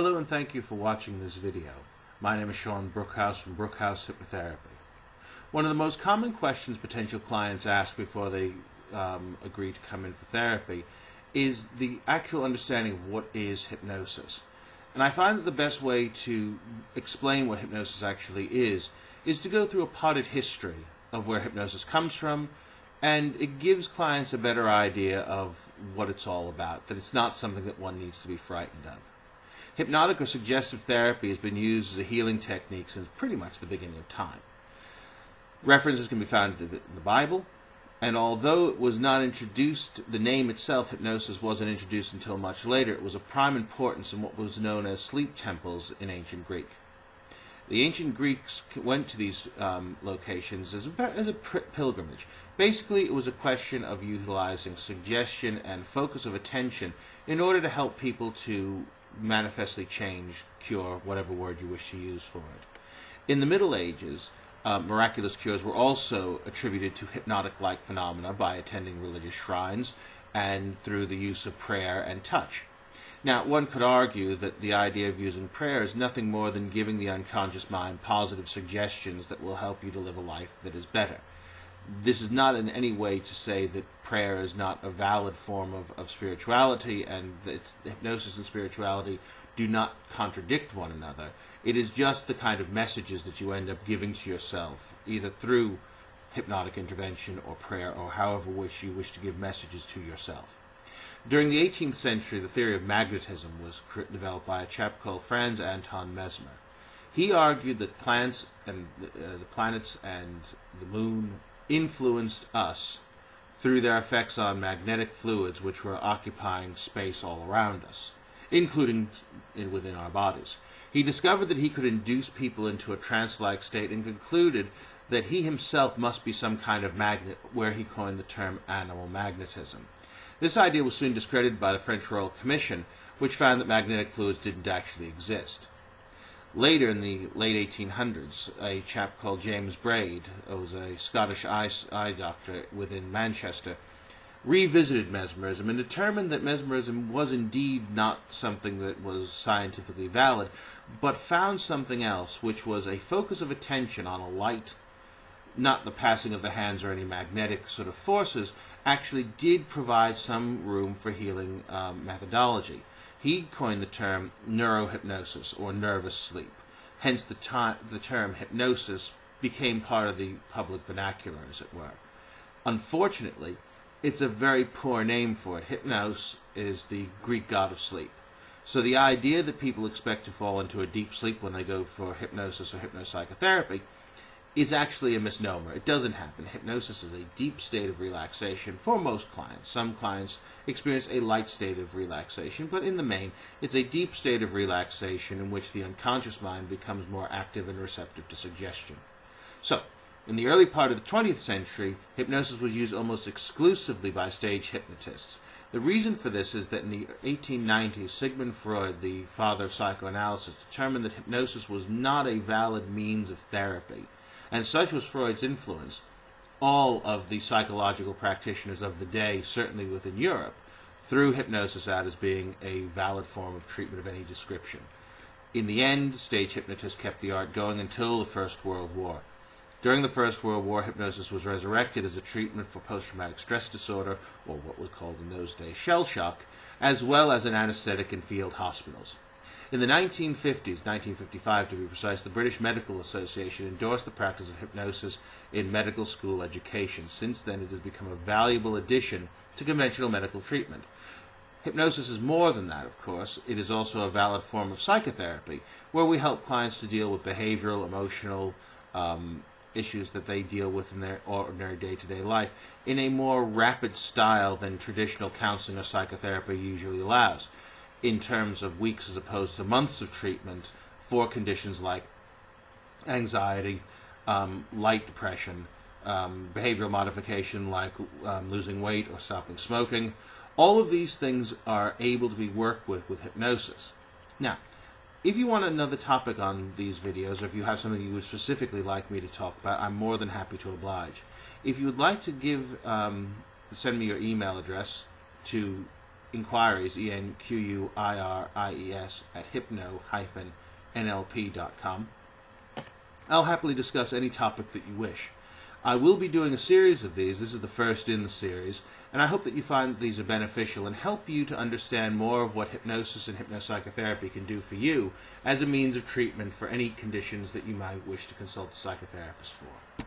Hello and thank you for watching this video. My name is Shaun Brookhouse from Brookhouse Hypnotherapy. One of the most common questions potential clients ask before they agree to come in for therapy is the actual understanding of what is hypnosis. And I find that the best way to explain what hypnosis actually is to go through a potted history of where hypnosis comes from, and it gives clients a better idea of what it's all about, that it's not something that one needs to be frightened of. Hypnotic or suggestive therapy has been used as a healing technique since pretty much the beginning of time. References can be found in the Bible, and although it was not introduced, the name itself, hypnosis, wasn't introduced until much later. It was of prime importance in what was known as sleep temples in ancient Greek. The ancient Greeks went to these locations as a pilgrimage. Basically, it was a question of utilizing suggestion and focus of attention in order to help people to manifestly change, cure, whatever word you wish to use for it. In the Middle Ages, miraculous cures were also attributed to hypnotic-like phenomena by attending religious shrines and through the use of prayer and touch. Now, one could argue that the idea of using prayer is nothing more than giving the unconscious mind positive suggestions that will help you to live a life that is better. This is not in any way to say that prayer is not a valid form of spirituality, and that hypnosis and spirituality do not contradict one another. It is just the kind of messages that you end up giving to yourself, either through hypnotic intervention or prayer, or however you wish to give messages to yourself. During the 18th century, the theory of magnetism was developed by a chap called Franz Anton Mesmer. He argued that plants and the planets and the moon influenced us through their effects on magnetic fluids which were occupying space all around us, including within our bodies. He discovered that he could induce people into a trance-like state and concluded that he himself must be some kind of magnet, where he coined the term animal magnetism. This idea was soon discredited by the French Royal Commission, which found that magnetic fluids didn't actually exist. Later, in the late 1800s, a chap called James Braid, who was a Scottish eye doctor within Manchester, revisited mesmerism and determined that mesmerism was indeed not something that was scientifically valid, but found something else, which was a focus of attention on a light, not the passing of the hands or any magnetic sort of forces, actually did provide some room for healing methodology. He coined the term neurohypnosis, or nervous sleep. Hence the term hypnosis became part of the public vernacular, as it were. Unfortunately, it's a very poor name for it. Hypnos is the Greek god of sleep. So the idea that people expect to fall into a deep sleep when they go for hypnosis or hypno-psychotherapy is actually a misnomer. It doesn't happen. Hypnosis is a deep state of relaxation for most clients. Some clients experience a light state of relaxation, but in the main, it's a deep state of relaxation in which the unconscious mind becomes more active and receptive to suggestion. So, in the early part of the 20th century, hypnosis was used almost exclusively by stage hypnotists. The reason for this is that in the 1890s, Sigmund Freud, the father of psychoanalysis, determined that hypnosis was not a valid means of therapy. And such was Freud's influence. All of the psychological practitioners of the day, certainly within Europe, threw hypnosis out as being a valid form of treatment of any description. In the end, stage hypnotists kept the art going until the First World War. During the First World War, hypnosis was resurrected as a treatment for post-traumatic stress disorder, or what was called in those days shell shock, as well as an anesthetic in field hospitals. In the 1950s, 1955 to be precise, the British Medical Association endorsed the practice of hypnosis in medical school education. Since then, it has become a valuable addition to conventional medical treatment. Hypnosis is more than that, of course. It is also a valid form of psychotherapy, where we help clients to deal with behavioral, emotional issues that they deal with in their ordinary day-to-day life in a more rapid style than traditional counseling or psychotherapy usually allows, in terms of weeks as opposed to months of treatment for conditions like anxiety, light depression, behavioral modification like losing weight or stopping smoking. All of these things are able to be worked with hypnosis. Now, if you want another topic on these videos, or if you have something you would specifically like me to talk about, I'm more than happy to oblige. If you would like to send me your email address to inquiries, ENQUIRIES, at hypno-NLP.com. I'll happily discuss any topic that you wish. I will be doing a series of these. This is the first in the series, and I hope that you find that these are beneficial and help you to understand more of what hypnosis and hypno-psychotherapy can do for you as a means of treatment for any conditions that you might wish to consult a psychotherapist for.